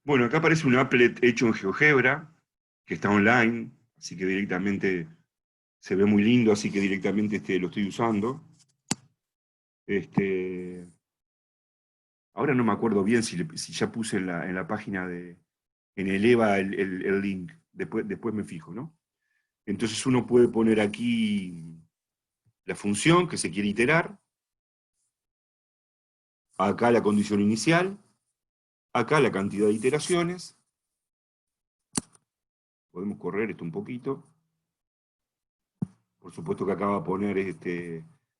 Bueno, acá aparece un applet hecho en GeoGebra, que está online, así que directamente se ve muy lindo, así que directamente lo estoy usando. Ahora no me acuerdo bien si ya puse en la página en el EVA el link, después me fijo, ¿no? Entonces uno puede poner aquí la función que se quiere iterar, acá la condición inicial, acá la cantidad de iteraciones, podemos correr esto un poquito, por supuesto que acá va a poner,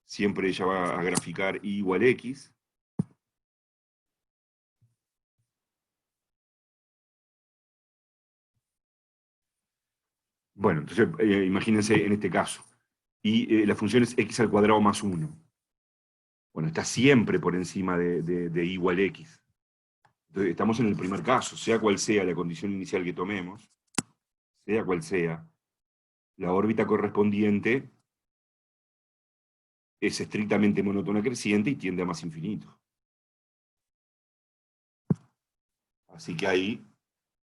siempre ella va a graficar y igual x, bueno, entonces imagínense en este caso, y la función es x al cuadrado más 1. Bueno, está siempre por encima de y igual x. Entonces, estamos en el primer caso, sea cual sea la condición inicial que tomemos, sea cual sea, la órbita correspondiente es estrictamente monótona creciente y tiende a más infinito. Así que ahí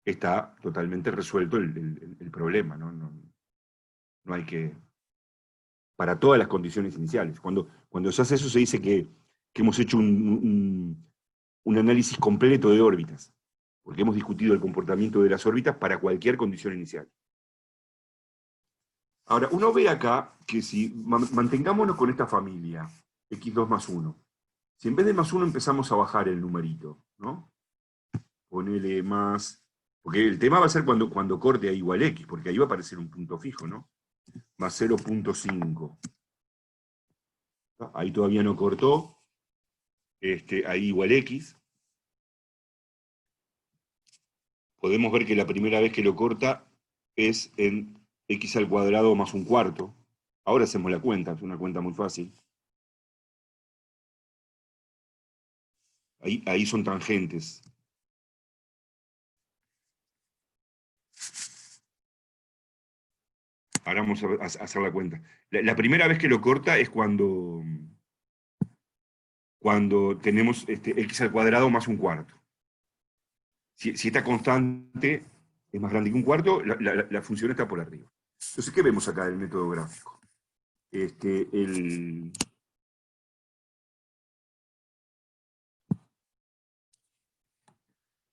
está totalmente resuelto el problema, ¿no? No hay que... Para todas las condiciones iniciales. Cuando se hace eso se dice que hemos hecho un análisis completo de órbitas, porque hemos discutido el comportamiento de las órbitas para cualquier condición inicial. Ahora, uno ve acá que si mantengámonos con esta familia, x2 más 1, si en vez de más 1 empezamos a bajar el numerito, ¿no? Ponele más... Porque el tema va a ser cuando corte a igual x, porque ahí va a aparecer un punto fijo, ¿no? Más 0.5. Ahí todavía no cortó, ahí igual x. Podemos ver que la primera vez que lo corta es en x al cuadrado más un cuarto. Ahora hacemos la cuenta, es una cuenta muy fácil. Ahí son tangentes. Ahora vamos a hacer la cuenta. La primera vez que lo corta es cuando tenemos x al cuadrado más un cuarto. Si esta constante es más grande que un cuarto, la función está por arriba. Entonces, ¿qué vemos acá del método gráfico?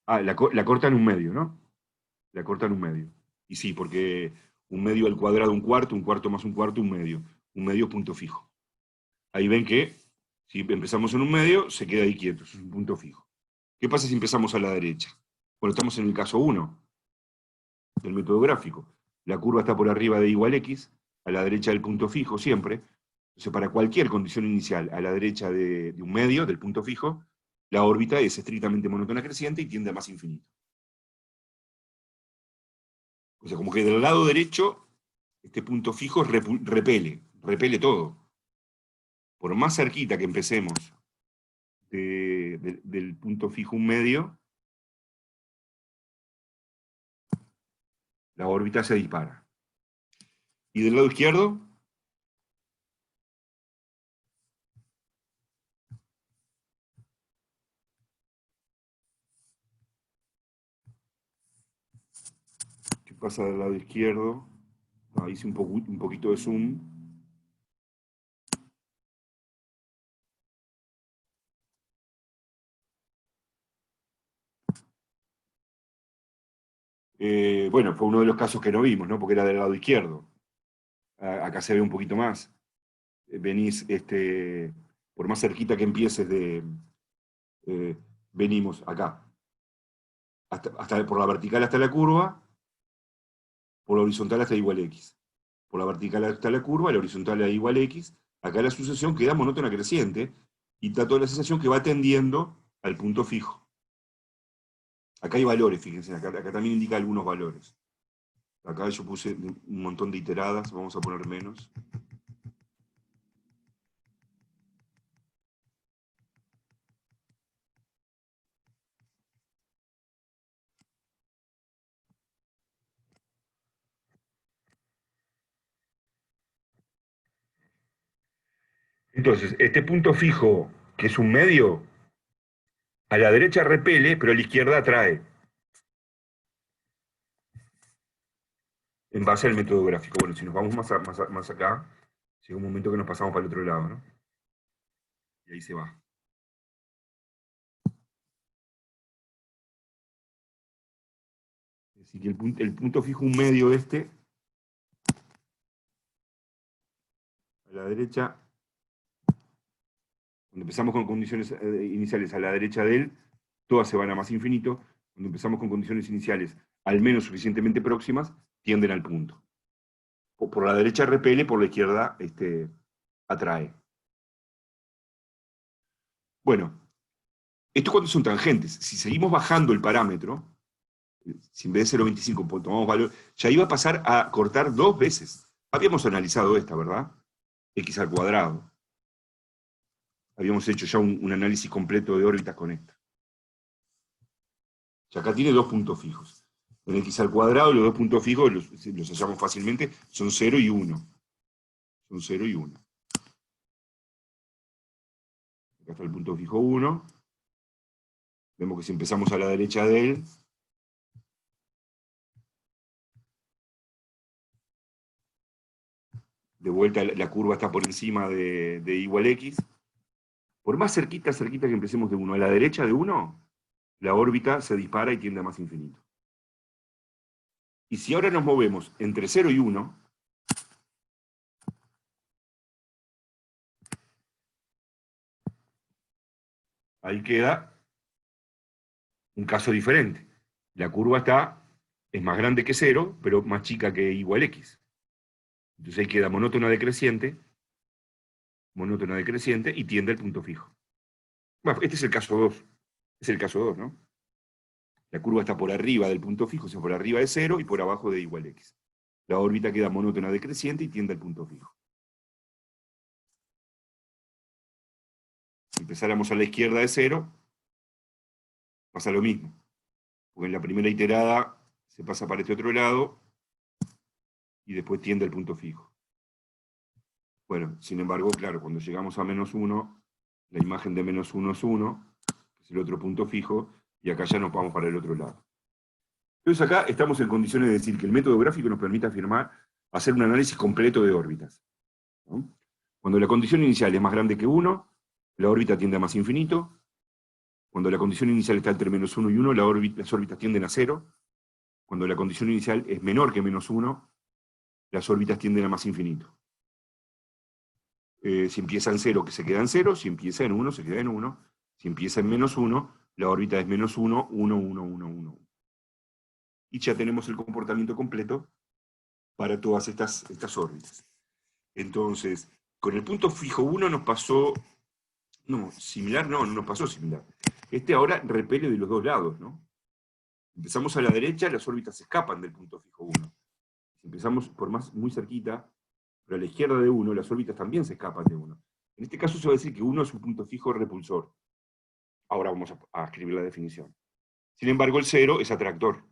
La corta en un medio, ¿no? La corta en un medio. Y sí, porque un medio al cuadrado un cuarto más un medio punto fijo. Ahí ven que si empezamos en un medio, se queda ahí quieto, es un punto fijo. ¿Qué pasa si empezamos a la derecha? Bueno, estamos en el caso 1 del método gráfico. La curva está por arriba de igual x, a la derecha del punto fijo siempre. Entonces, para cualquier condición inicial a la derecha de un medio, del punto fijo, la órbita es estrictamente monótona creciente y tiende a más infinito. O sea, como que del lado derecho, este punto fijo repele todo. Por más cerquita que empecemos del punto fijo un medio, la órbita se dispara. Y del lado izquierdo, ¿qué pasa del lado izquierdo? Ahí hice un poquito de zoom. Bueno, fue uno de los casos que no vimos, ¿no? Porque era del lado izquierdo. Acá se ve un poquito más. Venís, por más cerquita que empieces venimos acá. Hasta por la vertical hasta la curva, por la horizontal hasta igual x. Por la vertical hasta la curva, la horizontal a igual x. Acá la sucesión queda monótona creciente y está toda la sensación que va tendiendo al punto fijo. Acá hay valores, fíjense, acá también indica algunos valores. Acá yo puse un montón de iteradas, vamos a poner menos. Entonces, este punto fijo, que es un medio, a la derecha repele, pero a la izquierda atrae. en base al método gráfico. Bueno, si nos vamos más acá, llega un momento que nos pasamos para el otro lado, ¿no? Y ahí se va. Es decir, que el punto fijo un medio este, a la derecha, cuando empezamos con condiciones iniciales a la derecha de él, todas se van a más infinito. Cuando empezamos con condiciones iniciales al menos suficientemente próximas, tienden al punto. O por la derecha repele, por la izquierda atrae. Bueno, esto cuando son tangentes. Si seguimos bajando el parámetro, si en vez de 0,25 tomamos valor, ya iba a pasar a cortar 2 veces. Habíamos analizado esta, ¿verdad? X al cuadrado. Habíamos hecho ya un análisis completo de órbitas con esta. Y acá tiene 2 puntos fijos. En X al cuadrado los 2 puntos fijos los hallamos fácilmente, son 0 y 1. Son 0 y 1. Acá está el punto fijo 1. Vemos que si empezamos a la derecha de él, de vuelta la curva está por encima de y igual x. Por más cerquita que empecemos de 1 a la derecha de 1, la órbita se dispara y tiende a más infinito. Y si ahora nos movemos entre 0 y 1, ahí queda un caso diferente. La curva es más grande que 0, pero más chica que igual x. Entonces ahí queda monótona decreciente y tiende al punto fijo. Bueno, este es el caso 2. Es el caso 2, ¿no? La curva está por arriba del punto fijo, o sea, por arriba de 0 y por abajo de igual x. La órbita queda monótona decreciente y tiende al punto fijo. Si empezáramos a la izquierda de 0, pasa lo mismo. Porque en la primera iterada se pasa para este otro lado y después tiende al punto fijo. Bueno, sin embargo, claro, cuando llegamos a menos 1, la imagen de menos 1 es 1, que es el otro punto fijo, y acá ya nos vamos para el otro lado. Entonces acá estamos en condiciones de decir que el método gráfico nos permite afirmar, hacer un análisis completo de órbitas, ¿no? Cuando la condición inicial es más grande que 1, la órbita tiende a más infinito. Cuando la condición inicial está entre menos 1 y 1, las órbitas tienden a 0. Cuando la condición inicial es menor que menos 1, las órbitas tienden a más infinito. Si empieza en 0, que se queda en 0. Si empieza en 1, se queda en 1. Si empieza en menos 1, la órbita es menos 1, 1, 1, 1, 1. Y ya tenemos el comportamiento completo para todas estas órbitas. Entonces, con el punto fijo 1 nos pasó... No, similar no nos pasó similar. Este ahora repele de los dos lados, ¿no? Empezamos a la derecha, las órbitas escapan del punto fijo 1. Si empezamos por muy cerquita, pero a la izquierda de 1, las órbitas también se escapan de 1. En este caso se va a decir que 1 es un punto fijo repulsor. Ahora vamos a escribir la definición. Sin embargo, el 0 es atractor.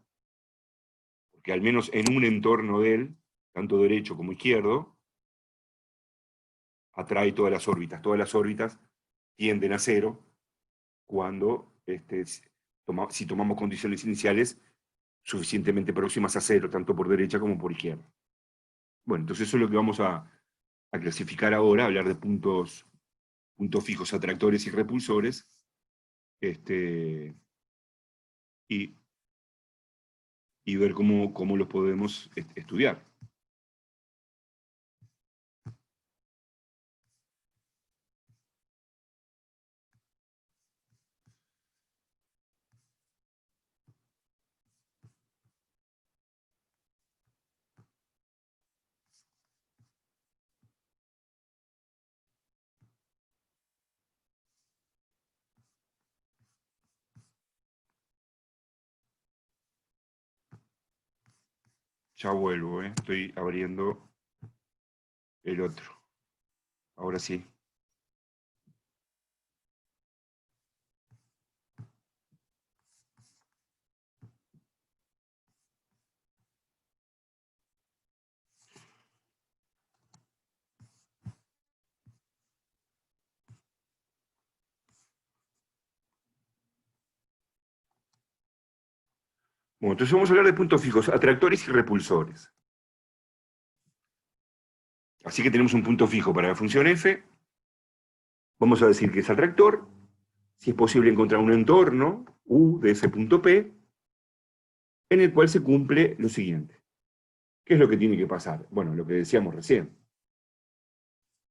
Porque al menos en un entorno de él, tanto derecho como izquierdo, atrae todas las órbitas. Todas las órbitas tienden a 0 cuando, si tomamos condiciones iniciales suficientemente próximas a 0, tanto por derecha como por izquierda. Bueno, entonces eso es lo que vamos a clasificar ahora, hablar de puntos fijos, atractores y repulsores, y ver cómo los podemos estudiar. Ya vuelvo, estoy abriendo el otro. Ahora sí. Bueno, entonces vamos a hablar de puntos fijos, atractores y repulsores. Así que tenemos un punto fijo para la función f. Vamos a decir que es atractor. Si es posible encontrar un entorno, U, de ese punto P, en el cual se cumple lo siguiente. ¿Qué es lo que tiene que pasar? Bueno, lo que decíamos recién.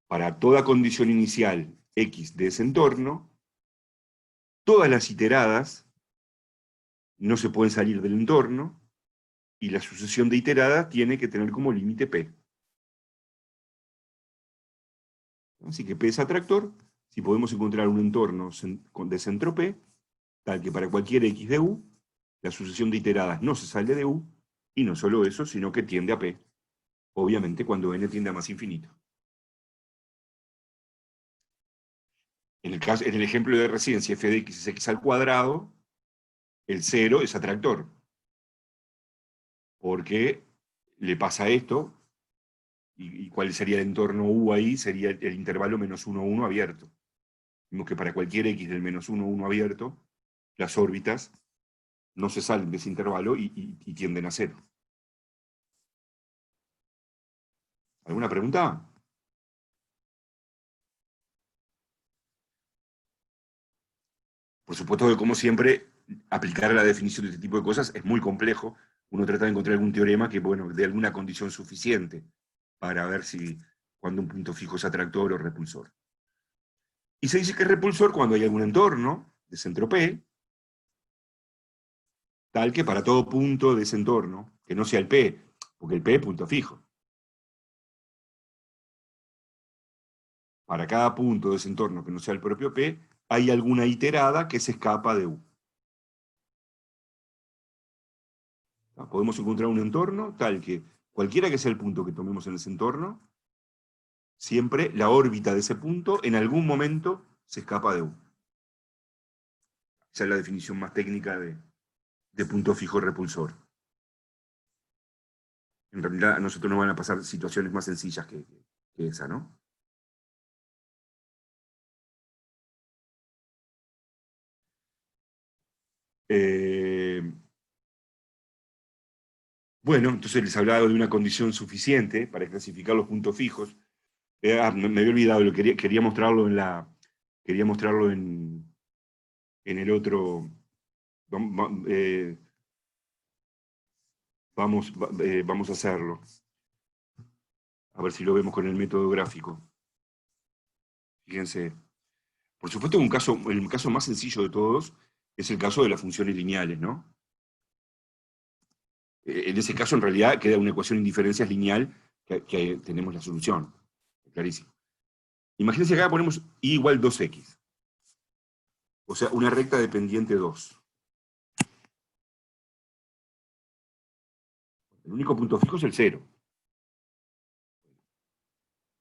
Para toda condición inicial X de ese entorno, todas las iteradas no se pueden salir del entorno, y la sucesión de iteradas tiene que tener como límite P. Así que P es atractor. Si podemos encontrar un entorno de centro P, tal que para cualquier X de U, la sucesión de iteradas no se sale de U, y no solo eso, sino que tiende a P. Obviamente cuando n tiende a más infinito. En el ejemplo de recién, si f de x es x al cuadrado, el 0 es atractor. Porque le pasa esto, y cuál sería el entorno U ahí, sería el intervalo menos 1, 1 abierto. Vimos que para cualquier x del menos 1, 1 abierto, las órbitas no se salen de ese intervalo y tienden a 0. ¿Alguna pregunta? Por supuesto que, como siempre, aplicar la definición de este tipo de cosas es muy complejo. Uno trata de encontrar algún teorema que, bueno, dé alguna condición suficiente para ver si cuando un punto fijo es atractor o repulsor. Y se dice que es repulsor cuando hay algún entorno de centro P, tal que para todo punto de ese entorno, que no sea el P, porque el P es punto fijo. Para cada punto de ese entorno que no sea el propio P, hay alguna iterada que se escapa de U. Podemos encontrar un entorno tal que cualquiera que sea el punto que tomemos en ese entorno, siempre la órbita de ese punto en algún momento se escapa de U. Esa es la definición más técnica de punto fijo repulsor. En realidad a nosotros nos van a pasar situaciones más sencillas que esa, ¿no? Bueno, entonces les hablaba de una condición suficiente para clasificar los puntos fijos. Me había olvidado, quería mostrarlo en el otro. Vamos a hacerlo. A ver si lo vemos con el método gráfico. Fíjense. Por supuesto, el caso más sencillo de todos es el caso de las funciones lineales, ¿no? En ese caso, en realidad, queda una ecuación en diferencias lineal que tenemos la solución. Clarísimo. Imagínense que acá ponemos y igual 2x. O sea, una recta dependiente 2. El único punto fijo es el 0.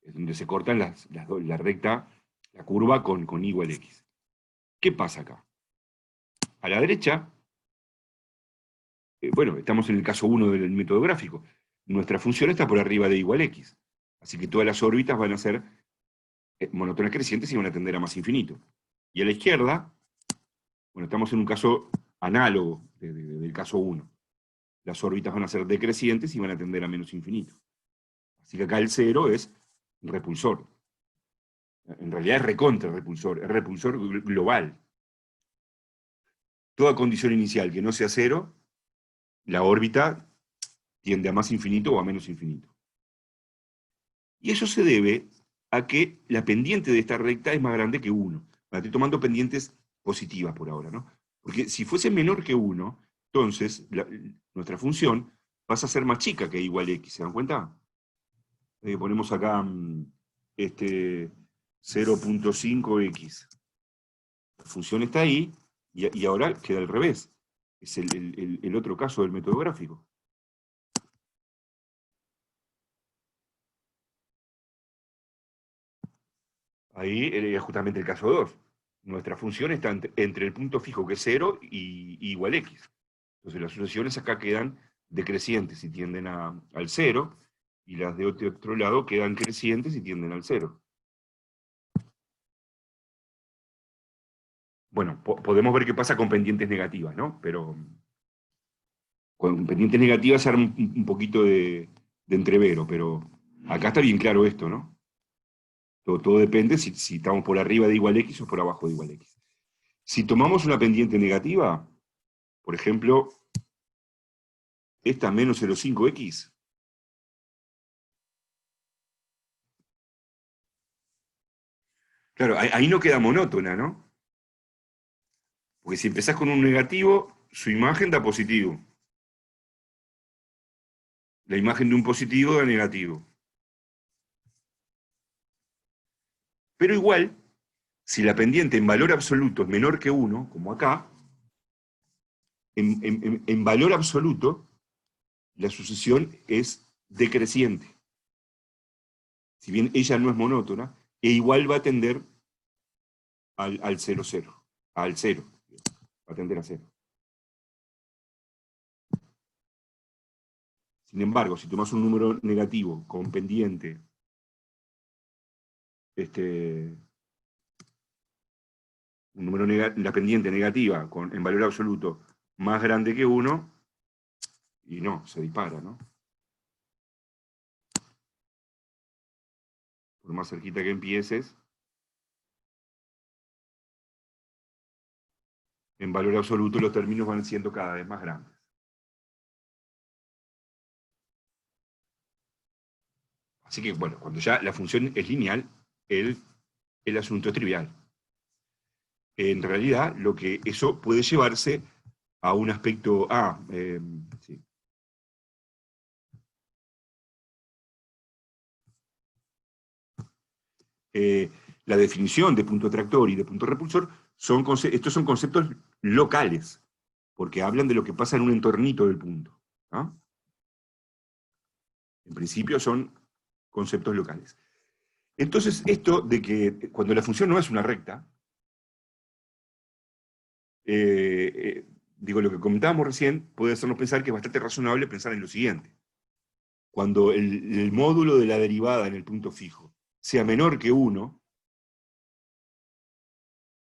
Es donde se cortan la recta, la curva con y igual x. ¿Qué pasa acá? A la derecha, bueno, estamos en el caso 1 del método gráfico. Nuestra función está por arriba de y igual x. Así que todas las órbitas van a ser monótonas crecientes y van a tender a más infinito. Y a la izquierda, bueno, estamos en un caso análogo del caso 1. Las órbitas van a ser decrecientes y van a tender a menos infinito. Así que acá el 0 es repulsor. En realidad es recontra repulsor, es repulsor global. Toda condición inicial que no sea 0, la órbita tiende a más infinito o a menos infinito. Y eso se debe a que la pendiente de esta recta es más grande que 1. Estoy tomando pendientes positivas por ahora, ¿no? Porque si fuese menor que 1, entonces nuestra función pasa a ser más chica que igual x, ¿se dan cuenta? Ponemos acá este 0.5x. La función está ahí, y ahora queda al revés. Es el otro caso del método gráfico. Ahí era justamente el caso 2. Nuestra función está entre el punto fijo, que es 0, y igual x. Entonces las sucesiones acá quedan decrecientes y tienden al 0, y las de otro lado quedan crecientes y tienden al 0. Bueno, podemos ver qué pasa con pendientes negativas, ¿no? Pero con pendientes negativas se arma un poquito de entrevero, pero Acá está bien claro esto, ¿no? Todo depende si estamos por arriba de igual x o por abajo de igual x. Si tomamos una pendiente negativa, por ejemplo, esta menos 0,5x, claro, ahí no queda monótona, ¿no? Porque si empezás con un negativo, su imagen da positivo. La imagen de un positivo da negativo. Pero igual, si la pendiente en valor absoluto es menor que 1, como acá, en valor absoluto, la sucesión es decreciente. Si bien ella no es monótona, e igual va a tender al 0, 0, al 0, va a tender a 0. Sin embargo, si tomas un número negativo con pendiente, la pendiente negativa en valor absoluto más grande que 1, y no, se dispara, ¿no? Por más cerquita que empieces, en valor absoluto los términos van siendo cada vez más grandes. Así que, bueno, cuando ya la función es lineal, el asunto es trivial. En realidad, lo que eso puede llevarse a un aspecto... sí. La definición de punto atractor y de punto repulsor, estos son conceptos locales, porque hablan de lo que pasa en un entornito del punto, ¿no? En principio son conceptos locales. Entonces, esto de que cuando la función no es una recta, digo, lo que comentábamos recién puede hacernos pensar que es bastante razonable pensar en lo siguiente. Cuando el módulo de la derivada en el punto fijo sea menor que 1,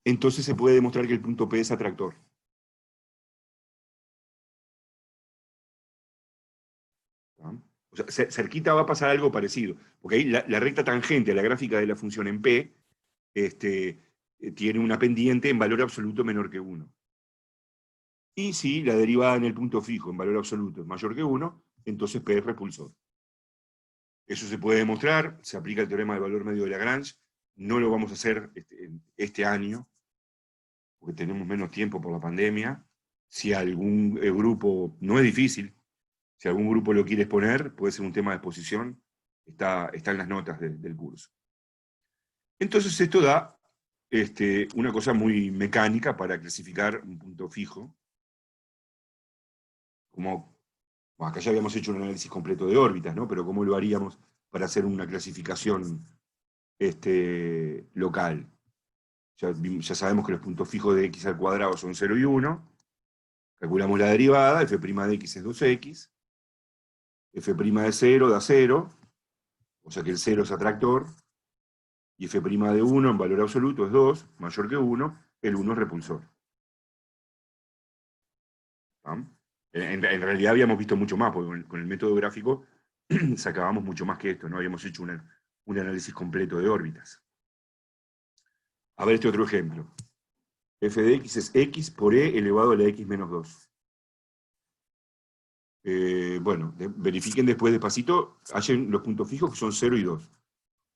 entonces se puede demostrar que el punto P es atractor. ¿No? O sea, cerquita va a pasar algo parecido, porque ahí la recta tangente a la gráfica de la función en P tiene una pendiente en valor absoluto menor que 1. Y si la derivada en el punto fijo en valor absoluto es mayor que 1, entonces P es repulsor. Eso se puede demostrar, se aplica el teorema del valor medio de Lagrange, no lo vamos a hacer este año, porque tenemos menos tiempo por la pandemia. Si algún grupo, no es difícil, si algún grupo lo quiere exponer, puede ser un tema de exposición, está en las notas del curso. Entonces esto da una cosa muy mecánica para clasificar un punto fijo, como, bueno, acá ya habíamos hecho un análisis completo de órbitas, ¿no? Pero ¿cómo lo haríamos para hacer una clasificación local? Ya sabemos que los puntos fijos de x al cuadrado son 0 y 1, calculamos la derivada, f' de x es 2x, f' de 0 da 0, o sea que el 0 es atractor, y f' de 1 en valor absoluto es 2, mayor que 1, el 1 es repulsor. ¿Ah? En realidad habíamos visto mucho más, porque con el método gráfico sacábamos mucho más que esto, ¿no? Habíamos hecho un análisis completo de órbitas. A ver este otro ejemplo. F de x es x por e elevado a la x menos 2. Bueno, verifiquen después despacito, hallen los puntos fijos que son 0 y 2.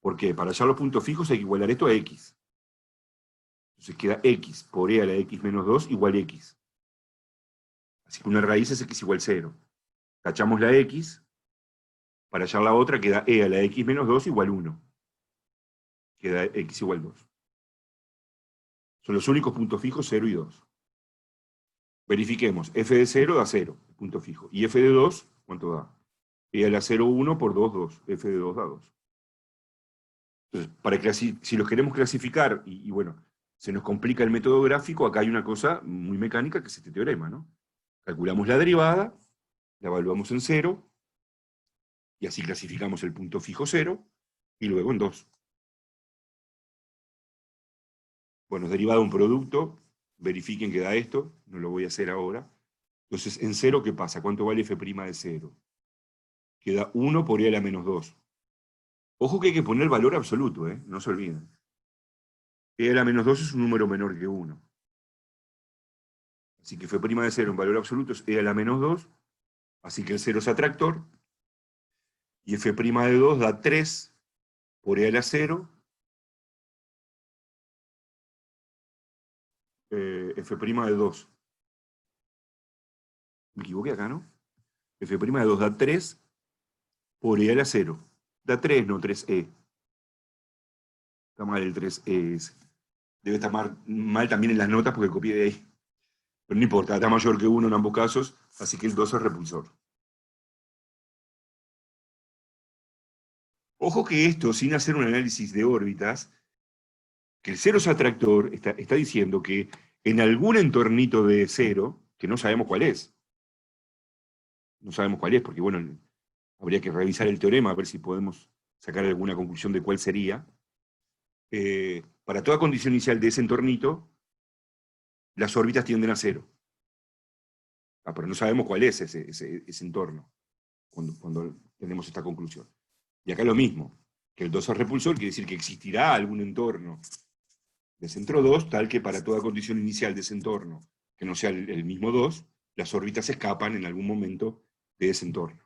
¿Por qué? Para hallar los puntos fijos hay que igualar esto a x. Entonces queda x por e a la x menos 2 igual x. Así que una raíz es x igual 0. Tachamos la x, para hallar la otra queda e a la x menos 2 igual 1. Queda x igual 2. Son los únicos puntos fijos 0 y 2. Verifiquemos, f de 0 da 0, punto fijo. Y f de 2, ¿cuánto da? E a la 0, 1 por 2, 2. F de 2 da 2. Entonces, si los queremos clasificar, y bueno, se nos complica el método gráfico, acá hay una cosa muy mecánica que es este teorema, ¿no? Calculamos la derivada, la evaluamos en 0, y así clasificamos el punto fijo 0, y luego en 2. Bueno, derivado de un producto, verifiquen que da esto, no lo voy a hacer ahora. Entonces, en 0, ¿qué pasa? ¿Cuánto vale f' de 0? Queda 1 por e a la menos 2. Ojo que hay que poner el valor absoluto, no se olviden. E a la menos 2 es un número menor que 1. Así que f' de 0 en valor absoluto es e a la menos 2, así que el 0 es atractor, y f' de 2 da 3 por e a la 0, f' de 2. Me equivoqué acá, ¿no? F' de 2 da 3 por e a la 0. Da 3, no 3e. Está mal el 3e ese. Debe estar mal también en las notas porque copié de ahí. Pero no importa, está mayor que 1 en ambos casos, así que el 2 es repulsor. Ojo que esto, sin hacer un análisis de órbitas, que el 0 es atractor, está diciendo que en algún entornito de 0, que no sabemos cuál es, porque bueno, habría que revisar el teorema a ver si podemos sacar alguna conclusión de cuál sería. Para toda condición inicial de ese entornito, las órbitas tienden a 0. Pero no sabemos cuál es ese entorno cuando tenemos esta conclusión. Y acá lo mismo, que el 2 es repulsor, quiere decir que existirá algún entorno de centro 2, tal que para toda condición inicial de ese entorno, que no sea el mismo 2, las órbitas escapan en algún momento de ese entorno.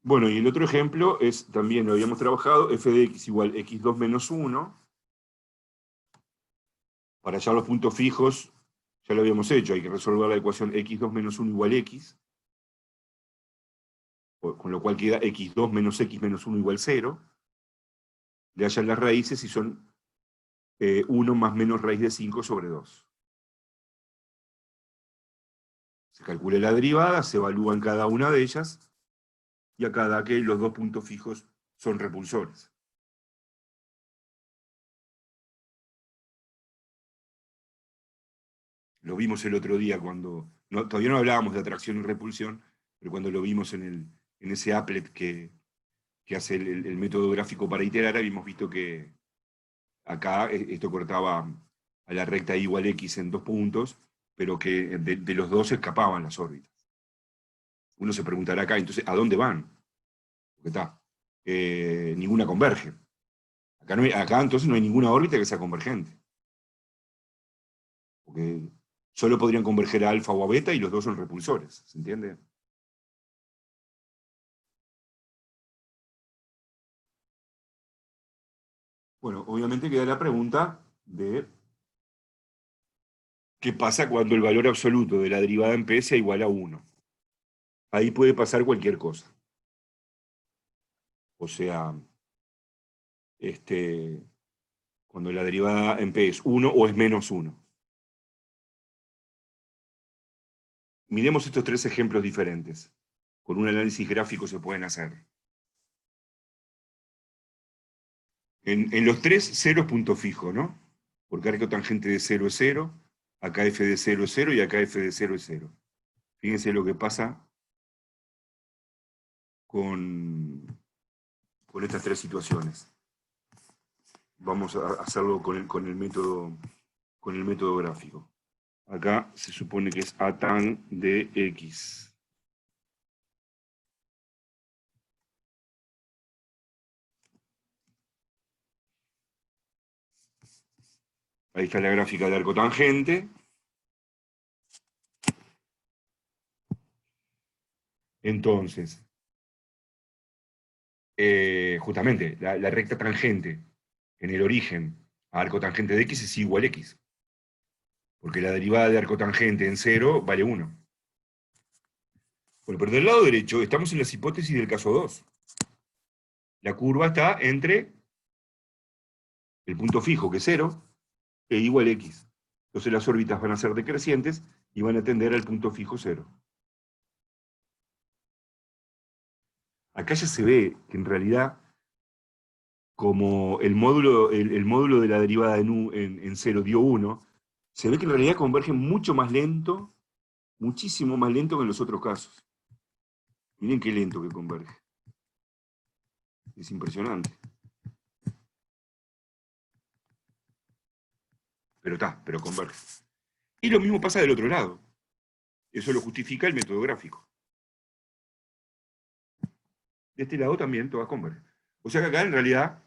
Bueno, y el otro ejemplo es, también lo habíamos trabajado, f de x igual x2 menos 1. Para hallar los puntos fijos, ya lo habíamos hecho, hay que resolver la ecuación x2 menos 1 igual x, con lo cual queda x2 menos x menos 1 igual 0. Le hallan las raíces y son 1 más menos raíz de 5 sobre 2. Se calcula la derivada, se evalúan cada una de ellas, y acá da que los dos puntos fijos son repulsores. Lo vimos el otro día cuando, todavía no hablábamos de atracción y repulsión, pero cuando lo vimos en ese applet que hace el método gráfico para iterar, habíamos visto que acá esto cortaba a la recta igual x en 2 puntos, pero que de los dos escapaban las órbitas. Uno se preguntará acá, entonces, ¿a dónde van? Porque está, ninguna converge. Acá entonces no hay ninguna órbita que sea convergente. Porque solo podrían converger a alfa o a beta y los dos son repulsores, ¿se entiende? Bueno, obviamente queda la pregunta de qué pasa cuando el valor absoluto de la derivada en P sea igual a 1. Ahí puede pasar cualquier cosa. O sea, cuando la derivada en P es 1 o es menos 1. Miremos estos tres ejemplos diferentes. Con un análisis gráfico se pueden hacer. En los tres, 0 es punto fijo, ¿no? Porque arco tangente de 0 es 0, acá f de 0 es 0 y acá f de 0 es 0. Fíjense lo que pasa con estas tres situaciones. Vamos a hacerlo con el método gráfico. Acá se supone que es a tan de x. Ahí está la gráfica del arco tangente. Entonces, justamente, la recta tangente en el origen a arco tangente de x es igual a x. Porque la derivada de arco tangente en 0 vale 1. Bueno, pero del lado derecho estamos en las hipótesis del caso 2. La curva está entre el punto fijo, que es 0, e igual a x. Entonces las órbitas van a ser decrecientes y van a tender al punto fijo 0. Acá ya se ve que en realidad, como el módulo de la derivada en 0 dio 1, se ve que en realidad convergen mucho más lento, muchísimo más lento que en los otros casos. Miren qué lento que converge. Es impresionante. Pero converge. Y lo mismo pasa del otro lado. Eso lo justifica el método gráfico. De este lado también todas convergen. O sea que acá en realidad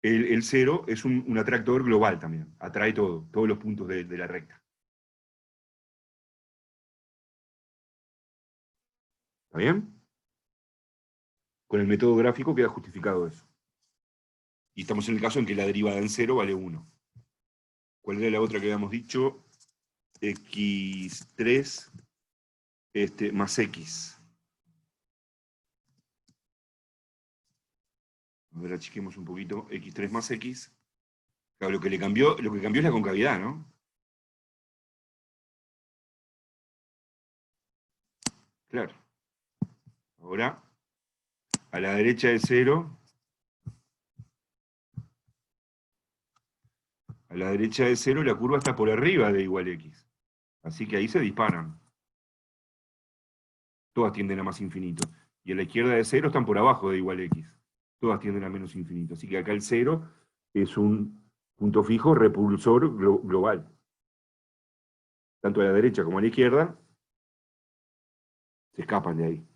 el cero es un atractor global también. Atrae todos los puntos de la recta. ¿Está bien? Con el método gráfico queda justificado eso. Y estamos en el caso en que la derivada en cero vale 1. ¿Cuál era la otra que habíamos dicho? X3 más X. A ver, achiquemos un poquito. X3 más X. Claro, lo que cambió es la concavidad, ¿no? Claro. Ahora, a la derecha de 0, a la derecha de 0 la curva está por arriba de igual X. Así que ahí se disparan. Todas tienden a más infinito. Y a la izquierda de 0 están por abajo de igual X. Todas tienden a menos infinito. Así que acá el 0 es un punto fijo repulsor global. Tanto a la derecha como a la izquierda se escapan de ahí.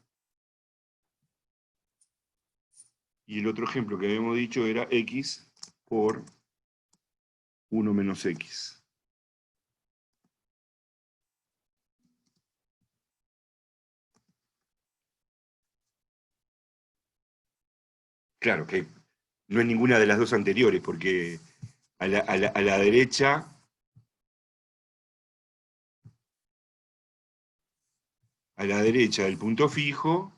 Y el otro ejemplo que habíamos dicho era X por 1 menos X. Claro que no es ninguna de las dos anteriores, porque a la derecha del punto fijo,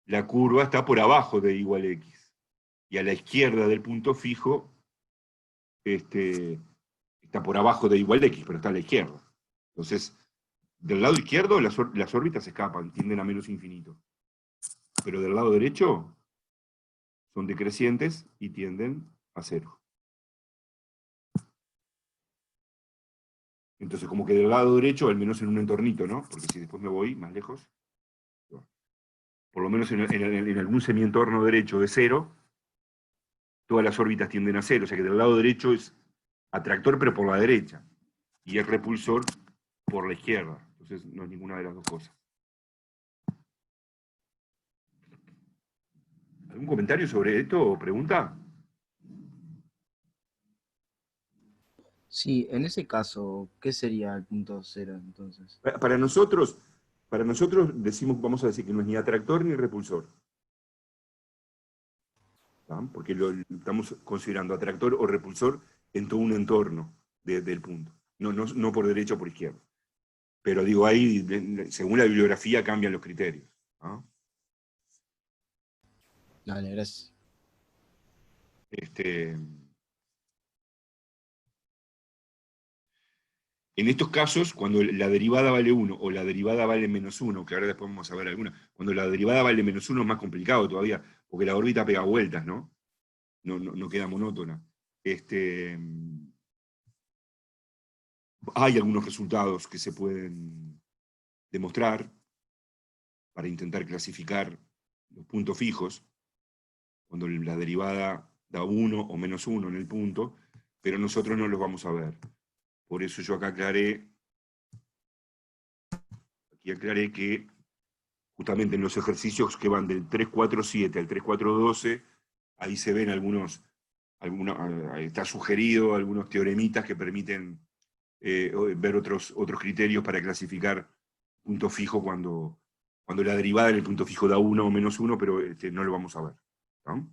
la curva está por abajo de igual X. Y a la izquierda del punto fijo está por abajo de igual X, pero está a la izquierda. Entonces, del lado izquierdo las órbitas escapan, tienden a menos infinito. Pero del lado derecho son decrecientes y tienden a cero. Entonces, como que del lado derecho, al menos en un entornito, ¿no? Porque si después me voy más lejos, por lo menos en algún semientorno derecho de cero, todas las órbitas tienden a cero. O sea que del lado derecho es atractor, pero por la derecha. Y es repulsor por la izquierda. Entonces, no es ninguna de las dos cosas. ¿Algún comentario sobre esto o pregunta? Sí, en ese caso, ¿qué sería el punto cero entonces? Para nosotros decimos, vamos a decir que no es ni atractor ni repulsor. ¿tá? Porque lo estamos considerando atractor o repulsor en todo un entorno del punto. No por derecha o por izquierda. Pero digo, ahí, según la bibliografía, cambian los criterios. ¿no? Dale, gracias. En estos casos, cuando la derivada vale 1 o la derivada vale menos 1, que ahora después vamos a ver alguna, cuando la derivada vale menos 1 es más complicado todavía, porque la órbita pega vueltas, ¿no? No queda monótona. Hay algunos resultados que se pueden demostrar para intentar clasificar los puntos fijos, cuando la derivada da 1 o menos 1 en el punto, pero nosotros no los vamos a ver. Por eso yo acá aclaré que justamente en los ejercicios que van del 347 al 3412, ahí se ven ahí está sugerido algunos teoremitas que permiten ver otros criterios para clasificar punto fijo cuando la derivada en el punto fijo da 1 o menos 1, pero no lo vamos a ver. ¿no?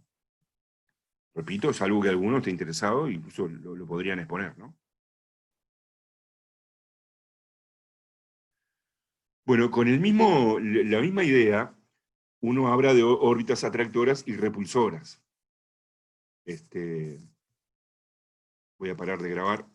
Repito, es algo que alguno esté interesado e incluso lo podrían exponer, ¿no? Bueno, con la misma idea, uno habla de órbitas atractoras y repulsoras. Voy a parar de grabar.